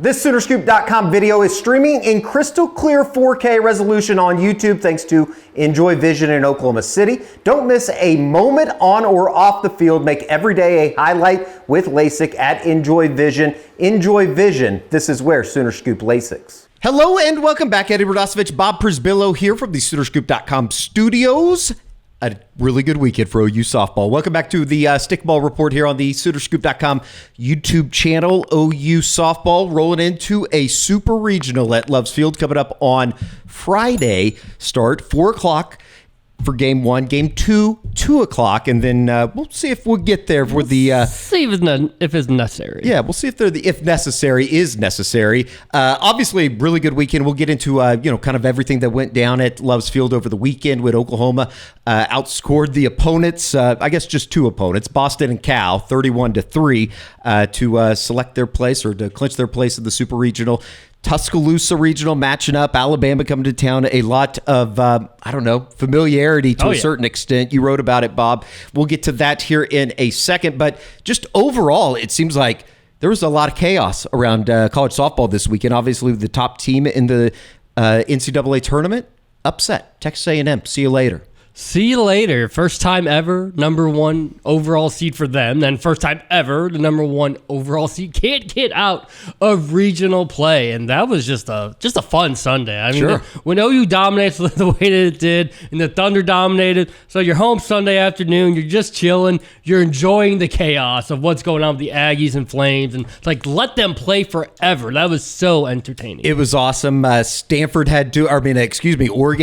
This Soonerscoop.com video is streaming in crystal clear 4K resolution on YouTube thanks to Enjoy Vision in Oklahoma City. Don't miss a moment on or off the field. Make every day a highlight with LASIK at Enjoy Vision. Enjoy Vision. This is where Soonerscoop LASIKs. Hello and welcome back. Eddie Radosevich, Bob Przybylo here from the Soonerscoop.com studios. A really good weekend for OU softball. Welcome back to the Stickball report here on the Soonerscoop.com YouTube channel. OU softball rolling into a super regional at Loves Field coming up on Friday. Start 4 o'clock for game 1, game 2, 2 o'clock, and then we'll see if we'll get there for the... see if it's necessary. Yeah, we'll see if the if necessary is necessary. Obviously, really good weekend. We'll get into kind of everything that went down at Loves Field over the weekend with Oklahoma outscored the opponents. I guess just 2 opponents, Boston and Cal, 31-3 to select their place or to clinch their place in the Super Regional. Tuscaloosa Regional matching up, Alabama coming to town. A lot of, familiarity to a certain extent. You wrote about it, Bob. We'll get to that here in a second. But just overall, it seems like there was a lot of chaos around college softball this weekend. Obviously, the top team in the NCAA tournament, upset. Texas A&M, see you later. See you later. First time ever, number 1 overall seed for them. Then first time ever, the number 1 overall seed can't get out of regional play. And that was just a fun Sunday. I mean, sure. When OU dominates the way that it did and the Thunder dominated, so you're home Sunday afternoon, you're just chilling, you're enjoying the chaos of what's going on with the Aggies and Flames. And it's like, let them play forever. That was so entertaining. It was awesome. Oregon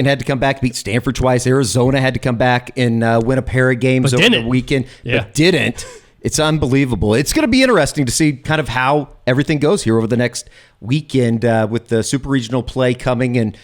had to come back, beat Stanford twice. Arizona had to come back and win a pair of games over the weekend, but didn't. It's unbelievable. It's going to be interesting to see kind of how everything goes here over the next weekend with the Super Regional play coming and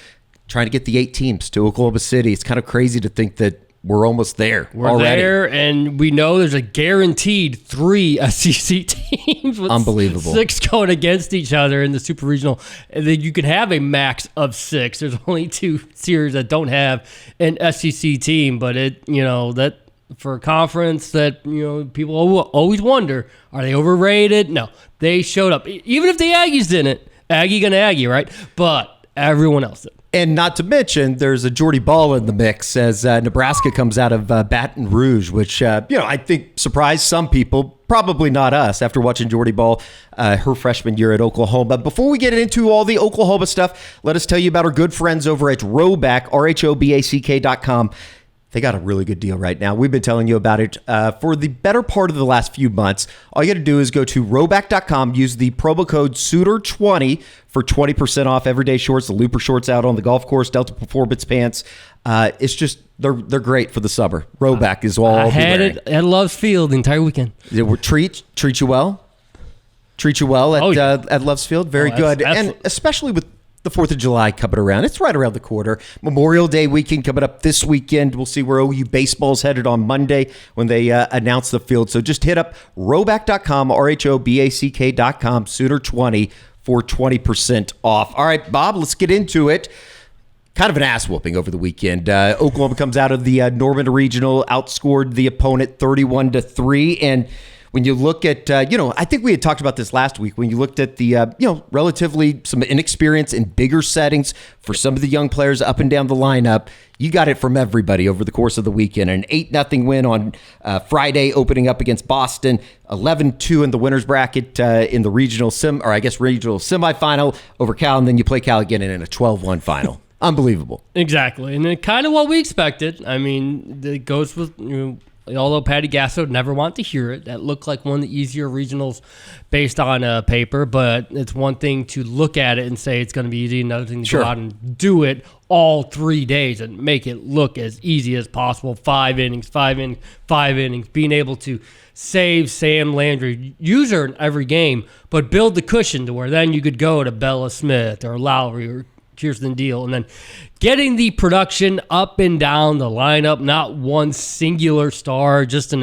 trying to get the 8 teams to Oklahoma City. It's kind of crazy to think that we're almost there already. There, and we know there's a guaranteed 3 SEC teams with unbelievable 6 going against each other in the Super Regional. And then you can have a max of 6. There's only 2 series that don't have an SEC team, but that for a conference that people always wonder, are they overrated? No, they showed up. Even if the Aggies didn't, Aggie gonna Aggie, right? But everyone else did. And not to mention, there's a Jordy Ball in the mix as Nebraska comes out of Baton Rouge, which, I think surprised some people, probably not us, after watching Jordy Ball her freshman year at Oklahoma. Before we get into all the Oklahoma stuff, let us tell you about our good friends over at Roback, RHOBACK.com. They got a really good deal right now. We've been telling you about it for the better part of the last few months. All you got to do is go to Roback.com, use the promo code Sooner20 for 20% off everyday shorts, the Looper shorts out on the golf course, Delta Performance pants. It's just, they're great for the summer. Roback is all I had it at Loves Field the entire weekend. It would treat you well. Treat you well at Loves Field. Very good. And especially with the 4th of July coming around. It's right around the corner. Memorial Day weekend coming up this weekend. We'll see where OU baseball is headed on Monday when they announce the field. So just hit up Roback.com, RHOBACK.com, Sooner20 for 20% off. All right, Bob, let's get into it. Kind of an ass whooping over the weekend. Oklahoma comes out of the Norman Regional, outscored the opponent 31-3, and when you look at, I think we had talked about this last week, when you looked at the, relatively some inexperience in bigger settings for some of the young players up and down the lineup, you got it from everybody over the course of the weekend. An 8-0 win on Friday, opening up against Boston, 11-2 in the winner's bracket in the regional semifinal over Cal, and then you play Cal again in a 12-1 final. Unbelievable. Exactly, and then kind of what we expected. I mean, it goes with, although Patty Gasso never wanted to hear it, that looked like one of the easier regionals based on paper, but it's one thing to look at it and say it's going to be easy, another thing to go out and do it all 3 days and make it look as easy as possible. 5 innings, being able to save Sam Landry, use her in every game, but build the cushion to where then you could go to Bella Smith or Lowry or Kirsten Deal, and then getting the production up and down the lineup, not one singular star, just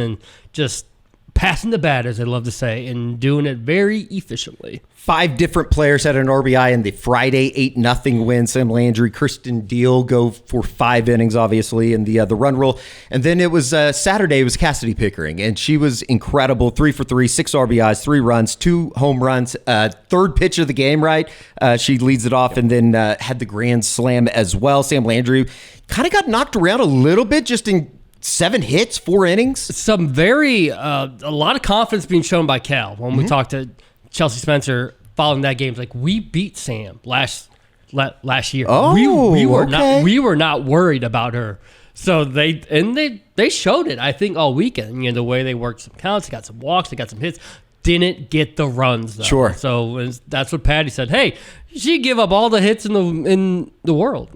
passing the bat, as they love to say, and doing it very efficiently. 5 different players had an RBI in the Friday 8-0 win. Sam Landry, Kristen Deal go for 5 innings, obviously, in the run rule. And then it was Saturday, it was Cassidy Pickering, and she was incredible. 3 for 3, 6 RBIs, 3 runs, 2 home runs. Third pitch of the game, right? She leads it off and then had the grand slam as well. Sam Landry kind of got knocked around a little bit just in 7 hits, 4 innings. Some a lot of confidence being shown by Cal when we talked to Chelsea Spencer following that game. It's like, we beat Sam last year. We were not worried about her. So they showed it, I think, all weekend. The way they worked some counts, they got some walks, they got some hits. Didn't get the runs though. Sure. So that's what Patty said. Hey, she give up all the hits in the world.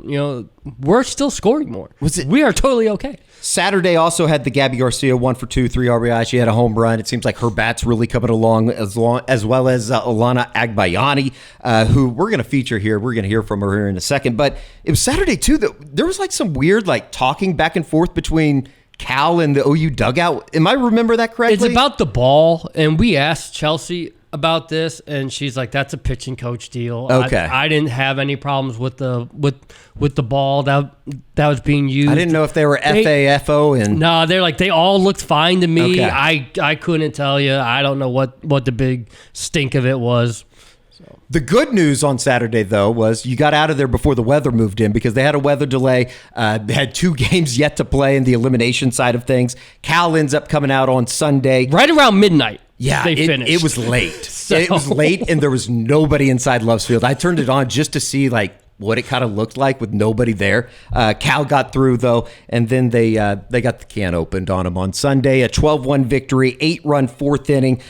We're still scoring more. We are totally okay. Saturday also had the Gabby Garcia 1 for 2, 3 RBI. She had a home run. It seems like her bat's really coming along as well as Alana Agbayani, who we're going to feature here. We're going to hear from her here in a second. But it was Saturday too. There was like some weird talking back and forth between Cal and the OU dugout. Am I remember that correctly? It's about the ball, and we asked Chelsea about this, and she's like, "That's a pitching coach deal." Okay, I didn't have any problems with the ball that was being used. I didn't know if they were FAFO and no, they're like, they all looked fine to me. Okay. I couldn't tell you. I don't know what the big stink of it was. The good news on Saturday, though, was you got out of there before the weather moved in because they had a weather delay. They had 2 games yet to play in the elimination side of things. Cal ends up coming out on Sunday. Right around midnight. Yeah, they finished. It was late. It was late, and there was nobody inside Loves Field. I turned it on just to see what it kind of looked like with nobody there. Cal got through, though, and then they got the can opened on them on Sunday. A 12-1 victory, 8-run 4th inning,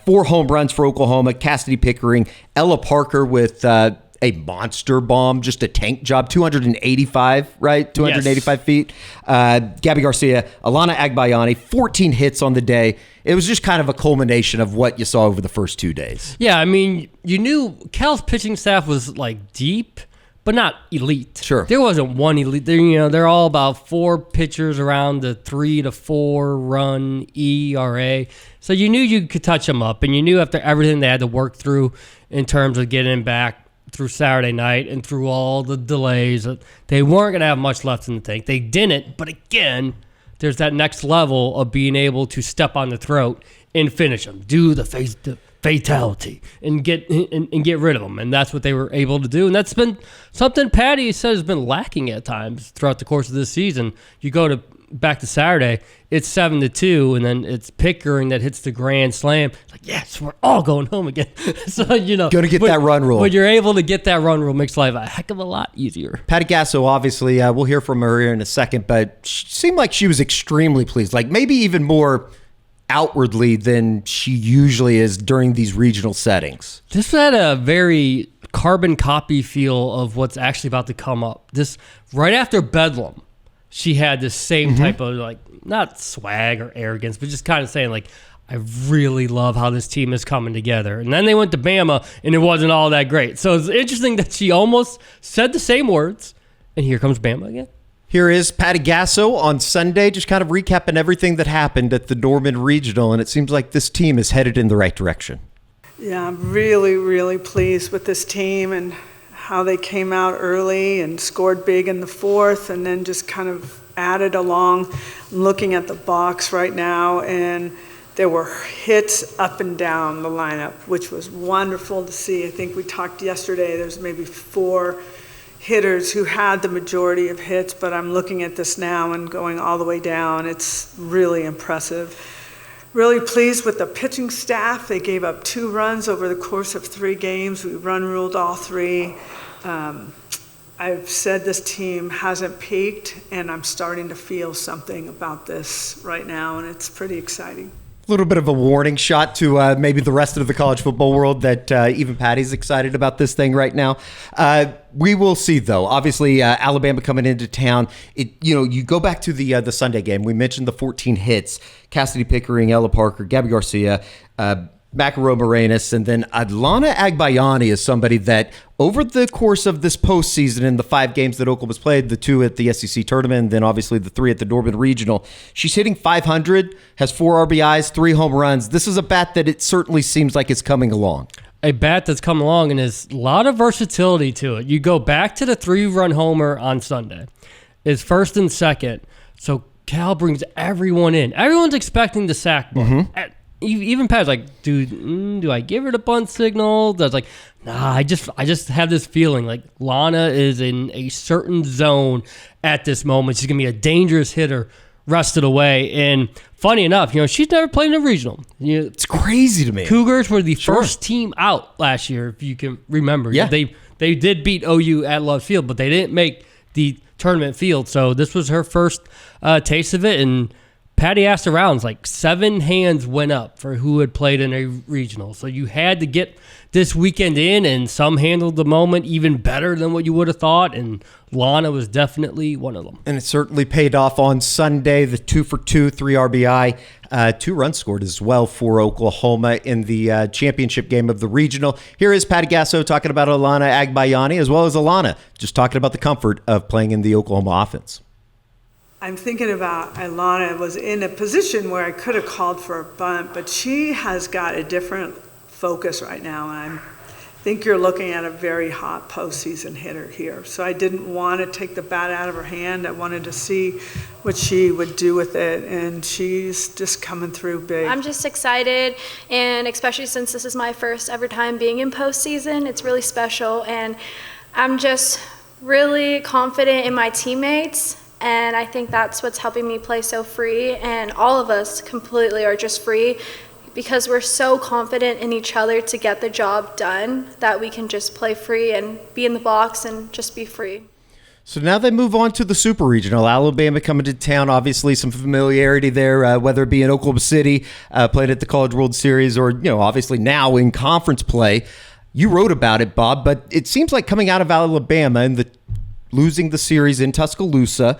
4 home runs for Oklahoma. Cassidy Pickering, Ella Parker with a monster bomb, just a tank job, 285, right? 285 feet. Gabby Garcia, Alana Agbayani, 14 hits on the day. It was just kind of a culmination of what you saw over the first 2 days. Yeah, I mean, you knew Cal's pitching staff was deep, but not elite. Sure. There wasn't one elite. They're all about 4 pitchers around the 3 to 4 run ERA. So you knew you could touch them up, and you knew after everything they had to work through in terms of getting back through Saturday night and through all the delays, they weren't going to have much left in the tank. They didn't, but again, there's that next level of being able to step on the throat and finish them, do the fatality, and get rid of them, and that's what they were able to do. And that's been something Patty said has been lacking at times throughout the course of this season. You go back to Saturday, it's 7-2, and then it's Pickering that hits the grand slam. It's like, yes, we're all going home again. So going to get that run rule. When you're able to get that run rule, makes life a heck of a lot easier. Patty Gasso, obviously, we'll hear from her here in a second, but she seemed like she was extremely pleased, maybe even more outwardly than she usually is during these regional settings. This had a very carbon copy feel of what's actually about to come up. This right after Bedlam, she had this same type of not swag or arrogance, but just kind of saying I really love how this team is coming together. And then they went to Bama, and it wasn't all that great. So it's interesting that she almost said the same words, and here comes Bama again. Here is Patty Gasso on Sunday, just kind of recapping everything that happened at the Norman Regional, and it seems like this team is headed in the right direction. Yeah, I'm really, really pleased with this team and how they came out early and scored big in the 4th and then just kind of added along. I'm looking at the box right now, and there were hits up and down the lineup, which was wonderful to see. I think we talked yesterday, there's maybe 4 hitters who had the majority of hits, but I'm looking at this now and going all the way down. It's really impressive. Really pleased with the pitching staff. They gave up 2 runs over the course of 3 games. We run ruled all 3. I've said this team hasn't peaked, and I'm starting to feel something about this right now, and it's pretty exciting. A little bit of a warning shot to maybe the rest of the college football world that even Patty's excited about this thing right now. We will see, though. Obviously, Alabama coming into town. You go back to the Sunday game. We mentioned the 14 hits. Cassidy Pickering, Ella Parker, Gabby Garcia. Macaromorenas, and then Adlana Agbayani is somebody that over the course of this postseason in the 5 games that Oklahoma's played, the 2 at the SEC tournament, and then obviously the 3 at the Norman Regional, she's hitting .500, has 4 RBIs, 3 home runs. This is a bat that it certainly seems like it's coming along. A bat that's come along and has a lot of versatility to it. You go back to the 3-run homer on Sunday. It's first and second, so Cal brings everyone in. Everyone's expecting the sack ball. Even Pat's like, dude, do I give her the bunt signal? That's like, nah, I just have this feeling like Lana is in a certain zone at this moment. She's going to be a dangerous hitter rested away. And funny enough, she's never played in a regional. It's crazy to me. Cougars were the first team out last year, if you can remember. Yeah. They did beat OU at Love Field, but they didn't make the tournament field. So this was her first taste of it. And Patty asked around, like 7 hands went up for who had played in a regional. So you had to get this weekend in, and some handled the moment even better than what you would have thought, and Lana was definitely one of them. And it certainly paid off on Sunday, the 2 for 2, 3 RBI, 2 runs scored as well for Oklahoma in the championship game of the regional. Here is Patty Gasso talking about Alana Agbayani, as well as Alana, just talking about the comfort of playing in the Oklahoma offense. I'm thinking about Ilana was in a position where I could have called for a bunt, but she has got a different focus right now. And I think you're looking at a very hot postseason hitter here. So I didn't want to take the bat out of her hand. I wanted to see what she would do with it, and she's just coming through big. I'm just excited, and especially since this is my first ever time being in postseason, it's really special, and I'm just really confident in my teammates. And I think that's what's helping me play so free, and all of us completely are just free because we're so confident in each other to get the job done that we can just play free and be in the box and just be free. So now they move on to the Super Regional. Alabama coming to town, obviously some familiarity there, whether it be in Oklahoma City, played at the College World Series, or obviously now in conference play. You wrote about it, Bob, but it seems like coming out of Alabama and losing the series in Tuscaloosa,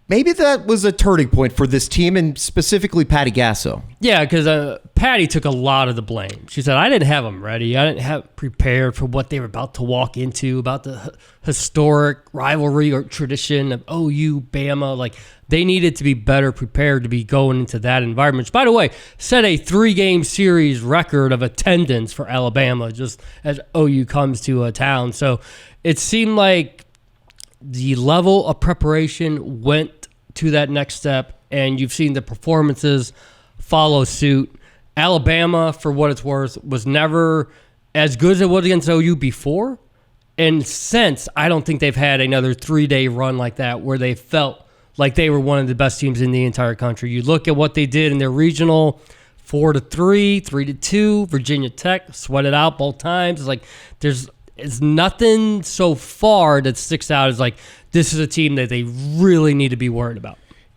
maybe that was a turning point for this team, and specifically Patty Gasso. Yeah, because Patty took a lot of the blame. She said, I didn't have them ready. I didn't have prepared for what they were about to walk into, about the historic rivalry or tradition of OU, Bama. Like, they needed to be better prepared to be going into that environment. Which, by the way, set a 3-game series record of attendance for Alabama just as OU comes to a town. So it seemed like the level of preparation went to that next step, and you've seen the performances follow suit. Alabama, for what it's worth, was never as good as it was against OU before, and since, I don't think they've had another 3-day run like that where they felt like they were one of the best teams in the entire country. You look at what they did in their regional, 4-3, 3-2, Virginia Tech, sweat it out both times. It's like it's nothing so far that sticks out as like this is a team that they really need to be worried about.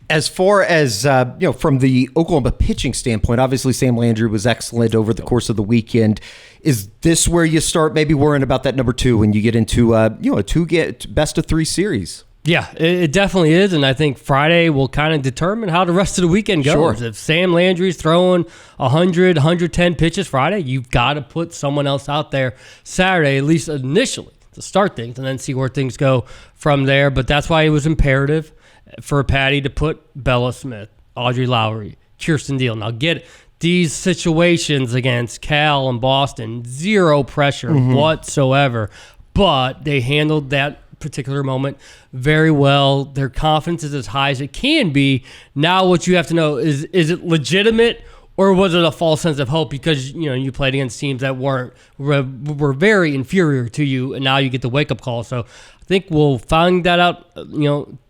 As far as, from the Oklahoma pitching standpoint, obviously Sam Landry was excellent over the course of the weekend. Is this where you start maybe worrying about that number 2 when you get into, a best-of-3 series? Yeah, it definitely is, and I think Friday will kind of determine how the rest of the weekend goes. Sure. If Sam Landry's throwing 100, 110 pitches Friday, you've got to put someone else out there Saturday, at least initially, to start things, and then see where things go from there. But that's why it was imperative for Patty to put Bella Smith, Audrey Lowry, Kirsten Deal. Now get these situations against Cal and Boston, zero pressure whatsoever, but they handled that particular moment very well. Their confidence is as high as it can be. Now what you have to know is it legitimate, or was it a false sense of hope because you played against teams that were very inferior to you, and now you get the wake up call. So I think we'll find that out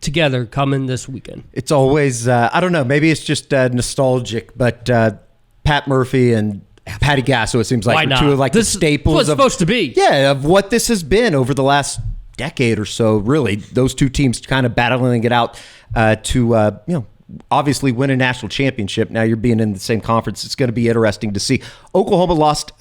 together coming this weekend. It's always I don't know, maybe it's just nostalgic, but Pat Murphy and Patty Gasso, it seems like, are two of the staples what's supposed to be. Yeah, of what this has been over the last decade or so. Really, those two teams kind of battling it out to obviously win a national championship. Now you're being in the same conference. It's going to be interesting to see. Oklahoma lost.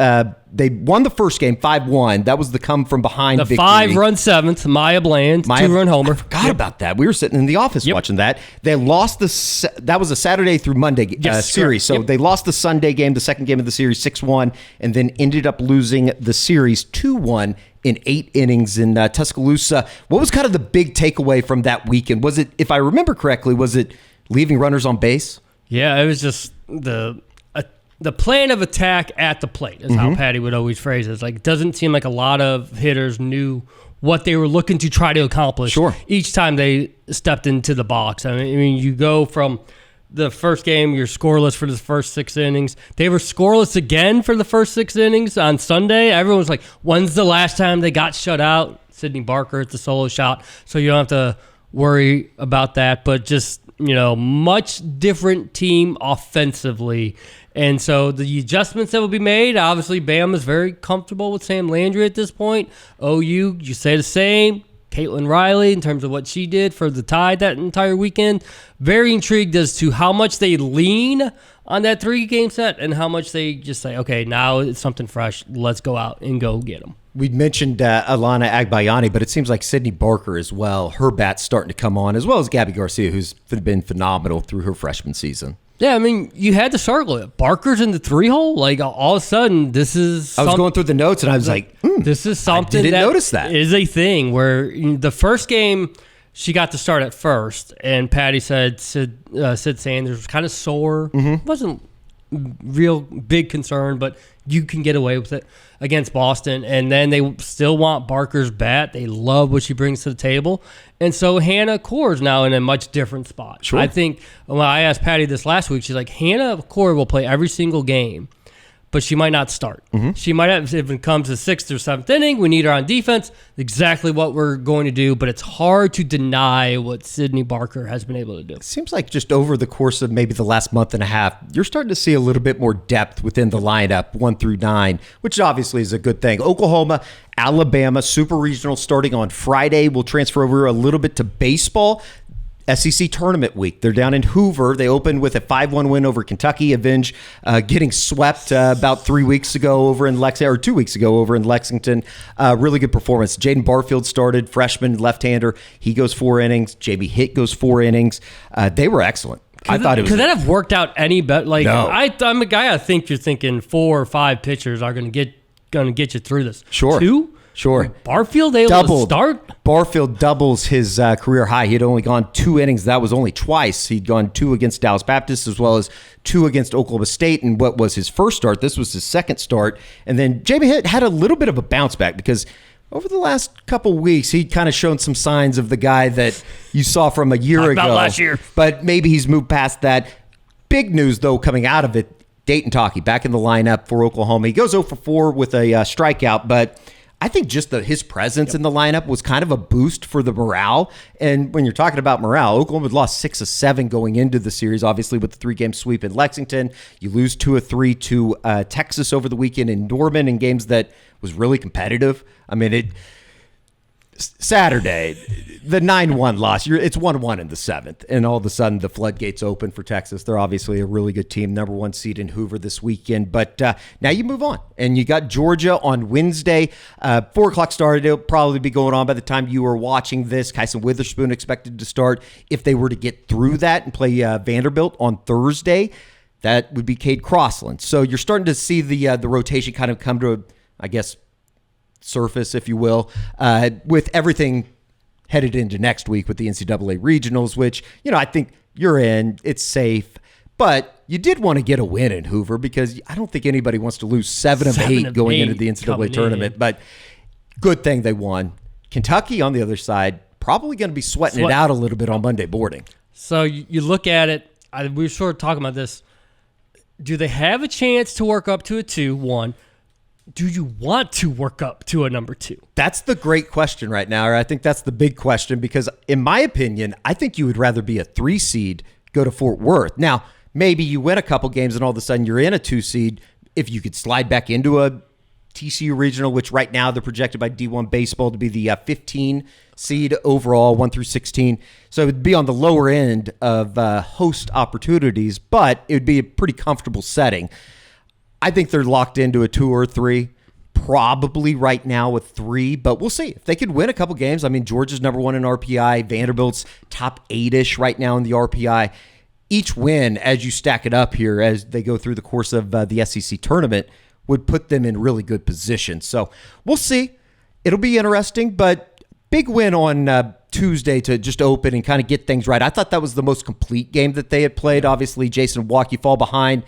They won the first game 5-1. That was the come from behind the victory. 5-run seventh, Maya Bland, 2-run homer. I forgot about that. We were sitting in the office watching that. They lost that was a Saturday through Monday series. So they lost the Sunday game, the second game of the series, 6-1, and then ended up losing the series 2-1 in 8 innings in Tuscaloosa. What was kind of the big takeaway from that weekend? Was it, if I remember correctly, was it leaving runners on base? Yeah, it was just the plan of attack at the plate is how Patty would always phrase it. It's like, it doesn't seem like a lot of hitters knew what they were looking to try to accomplish each time they stepped into the box. I mean, you go from the first game, you're scoreless for the first 6 innings. They were scoreless again for the first 6 innings on Sunday. Everyone was like, when's the last time they got shut out? Sydney Barker hit the solo shot, so you don't have to worry about that. But just, much different team offensively. And so the adjustments that will be made, obviously Bam is very comfortable with Sam Landry at this point. OU, you say the same. Caitlin Riley, in terms of what she did for the Tide that entire weekend. Very intrigued as to how much they lean on that 3-game set and how much they just say, okay, now it's something fresh. Let's go out and go get them. We mentioned Alana Agbayani, but it seems like Sydney Barker as well. Her bat's starting to come on, as well as Gabby Garcia, who's been phenomenal through her freshman season. Yeah, I mean, you had to circle it. Barker's in the 3-hole. Like, all of a sudden, this is... I was going through the notes, and I was like, this is something I didn't notice that. Is a thing where the first game, she got to start at first, and Patty said Sid Sanders was kind of sore. Wasn't real big concern, but you can get away with it against Boston. And then they still want Barker's bat. They love what she brings to the table. And so Hannah Core now in a much different spot. Sure. I think when I asked Patty this last week, she's like, Hannah Core will play every single game, but she might not start. She might have, if it comes to 6th or 7th inning, we need her on defense, exactly what we're going to do, but it's hard to deny what Sydney Barker has been able to do. It seems like just over the course of maybe the last month and a half, you're starting to see a little bit more depth within the lineup, 1 through 9, which obviously is a good thing. Oklahoma, Alabama, Super Regional starting on Friday. We'll transfer over a little bit to baseball. SEC Tournament Week. They're down in Hoover. They opened with a 5-1 win over Kentucky. Avenge getting swept about 3 weeks ago over in Lexington, or 2 weeks ago over in Lexington. Really good performance. Jaden Barfield started, freshman left-hander. He goes 4 innings. Jamie Hitt goes 4 innings. They were excellent. I thought it was. Could that have worked out any better? Like, no. I'm a guy. I think you're thinking 4 or 5 pitchers are going to get you through this. Sure. 2. Sure. Barfield able to start? Barfield doubles his career high. He had only gone 2 innings. That was only twice. He'd gone 2 against Dallas Baptist as well as 2 against Oklahoma State. And what was his first start? This was his second start. And then Jamie Hitt had a little bit of a bounce back because over the last couple weeks, he'd kind of shown some signs of the guy that you saw from a year ago. About last year. But maybe he's moved past that. Big news, though, coming out of it, Dayton Talkie back in the lineup for Oklahoma. He goes 0 for 4 with a strikeout, but I think just his presence in the lineup was kind of a boost for the morale. And when you're talking about morale, Oklahoma had lost 6 of 7 going into the series, obviously with the 3-game sweep in Lexington. You lose 2 of 3 to Texas over the weekend in Norman in games that was really competitive. I mean, Saturday, the 9-1 loss, it's 1-1 in the 7th, and all of a sudden the floodgates open for Texas. They're obviously a really good team, number 1 seed in Hoover this weekend. But now you move on, and you got Georgia on Wednesday. 4 o'clock start. It'll probably be going on by the time you are watching this. Kyson Witherspoon expected to start. If they were to get through that and play Vanderbilt on Thursday, that would be Cade Crossland. So you're starting to see the rotation kind of come to, I guess, surface, if you will, with everything headed into next week with the NCAA regionals, which, I think you're in, it's safe, but you did want to get a win in Hoover because I don't think anybody wants to lose 7 of 8 going into the NCAA tournament, but good thing they won. Kentucky, on the other side, probably going to be sweating it out a little bit on Monday morning. So you look at it, we were sort of talking about this. Do they have a chance to work up to a 2-1? Do you want to work up to a number 2? That's the great question right now. Or I think that's the big question because, in my opinion, I think you would rather be a 3 seed, go to Fort Worth. Now, maybe you win a couple games and all of a sudden you're in a 2 seed. If you could slide back into a TCU Regional, which right now they're projected by D1 Baseball to be the 15 seed overall, 1 through 16. So it would be on the lower end of host opportunities, but it would be a pretty comfortable setting. I think they're locked into a 2 or 3, probably right now with 3, but we'll see. If they could win a couple games, I mean, Georgia's number 1 in RPI, Vanderbilt's top 8-ish right now in the RPI. Each win, as you stack it up here, as they go through the course of the SEC tournament, would put them in really good position. So we'll see. It'll be interesting, but big win on Tuesday to just open and kind of get things right. I thought that was the most complete game that they had played. Obviously, Jason Walk, you fall behind.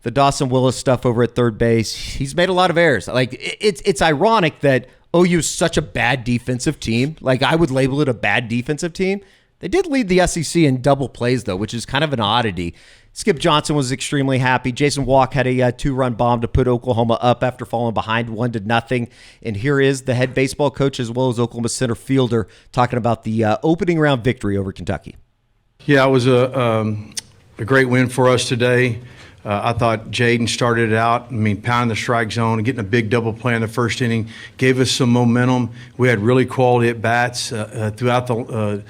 The Dawson Willis stuff over at third base, he's made a lot of errors. Like, it's ironic that OU is such a bad defensive team. Like, I would label it a bad defensive team. They did lead the SEC in double plays, though, which is kind of an oddity. Skip Johnson was extremely happy. Jason Walk had a 2-run bomb to put Oklahoma up after falling behind 1-0. And here is the head baseball coach as well as Oklahoma center fielder talking about the opening round victory over Kentucky. Yeah, it was a great win for us today. I thought Jaden started it out, pounding the strike zone and getting a big double play in the first inning, gave us some momentum. We had really quality at-bats throughout the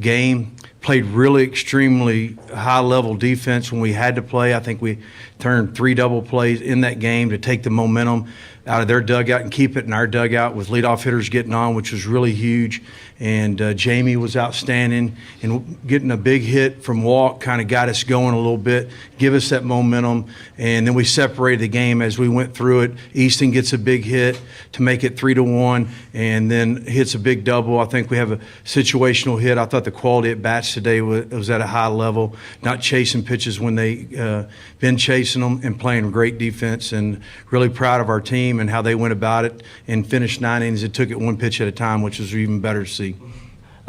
game. Played really extremely high-level defense when we had to play. I think we turned 3 double plays in that game to take the momentum out of their dugout and keep it in our dugout with leadoff hitters getting on, which was really huge. And Jamie was outstanding, and getting a big hit from Walk kind of got us going a little bit, give us that momentum. And then we separated the game as we went through it. Easton gets a big hit to make it 3-1, and then hits a big double. I think we have a situational hit. I thought the quality at bats today was at a high level, not chasing pitches when they been chasing them, and playing great defense. And really proud of our team and how they went about it and finished 9 innings and took it 1 pitch at a time, which was even better to see.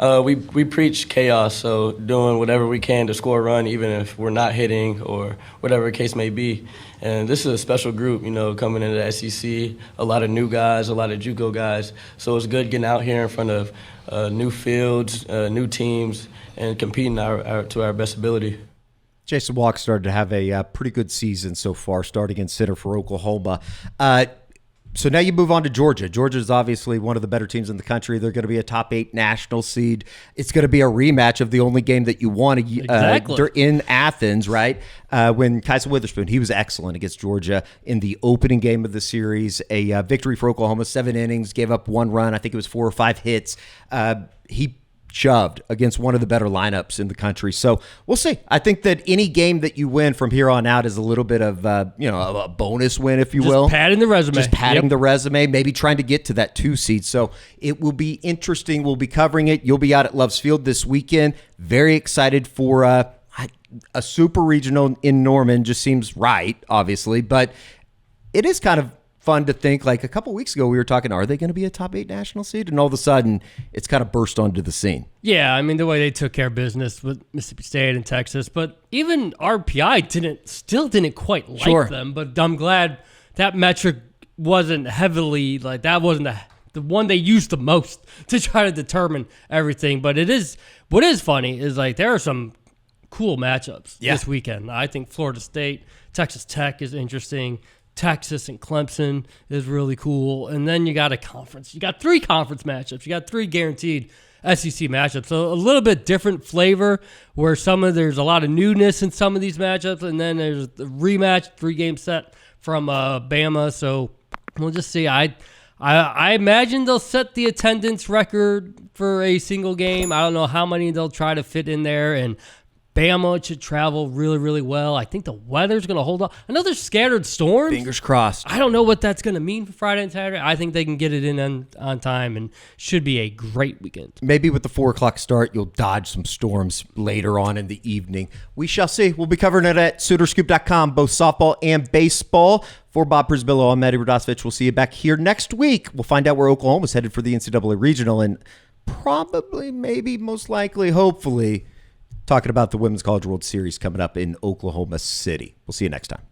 We preach chaos, so doing whatever we can to score a run, even if we're not hitting or whatever the case may be. And this is a special group, coming into the SEC, a lot of new guys, a lot of JUCO guys. So it's good getting out here in front of new fields, new teams, and competing to our best ability. Jason Walk started to have a pretty good season so far, starting in center for Oklahoma. So now you move on to Georgia. Georgia is obviously one of the better teams in the country. They're going to be a top 8 national seed. It's going to be a rematch of the only game that you won in Athens, right? When Kyson Witherspoon, he was excellent against Georgia in the opening game of the series. A victory for Oklahoma, 7 innings, gave up 1 run. I think it was 4 or 5 hits. He shoved against one of the better lineups in the country. So we'll see. I think that any game that you win from here on out is a little bit of a bonus win, if you will. Padding the resume. Just padding the resume, maybe trying to get to that 2 seed. So it will be interesting. We'll be covering it. You'll be out at Loves Field this weekend. Very excited for a super regional in Norman. Just seems right, obviously, but it is kind of fun to think, like a couple weeks ago we were talking, are they going to be a top 8 national seed? And all of a sudden it's kind of burst onto the scene. Yeah, the way they took care of business with Mississippi State and Texas, but even RPI still didn't quite like them. But I'm glad that metric wasn't heavily, like, that wasn't the one they used the most to try to determine everything. But what is funny is, like, there are some cool matchups this weekend. I think Florida State, Texas Tech is interesting. Texas and Clemson is really cool. And then you got a conference. You got 3 conference matchups. You got 3 guaranteed SEC matchups. So a little bit different flavor where there's a lot of newness in some of these matchups. And then there's the rematch, 3-game set from Bama. So we'll just see. I imagine they'll set the attendance record for a single game. I don't know how many they'll try to fit in there. And Bama should travel really, really well. I think the weather's going to hold up. I know there's scattered storms. Fingers crossed. I don't know what that's going to mean for Friday and Saturday. I think they can get it in on time and should be a great weekend. Maybe with the 4 o'clock start, you'll dodge some storms later on in the evening. We shall see. We'll be covering it at Soonerscoop.com, both softball and baseball. For Bob Przybylo, I'm Maddie Radosevich. We'll see you back here next week. We'll find out where Oklahoma's headed for the NCAA Regional and probably, maybe, most likely, hopefully, talking about the Women's College World Series coming up in Oklahoma City. We'll see you next time.